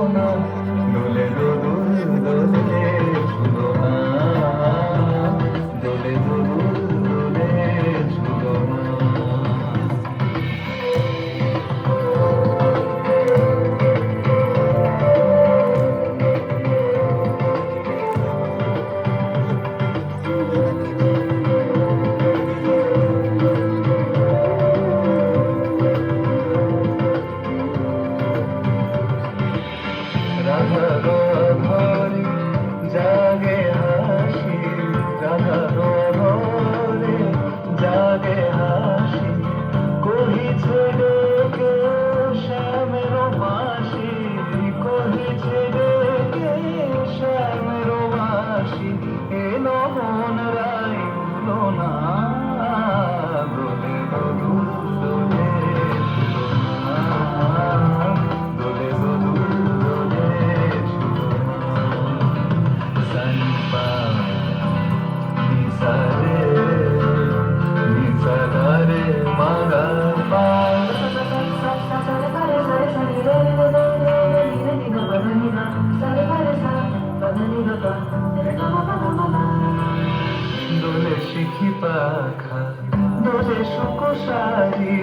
না দোলে দোদুল দোলে ঝুলো না দোলে দোদুল দোলে ঝুলো না রাধার ঘরে জাগে হাসি রাধার ঘরে জাগে হাসি কহিছে ডেকে শ্যামের মাসি কহিছে ডেকে শ্যামের মাসি এলো মন রাই উঠলো না দোলে দোদুল দোলে ঝুলো না দোলে দোদুল দোলে ঝুলো না সানিপা নিসারে নিসারে মাগা পা দোলে শিখি পাখা দোলে সুকোশারি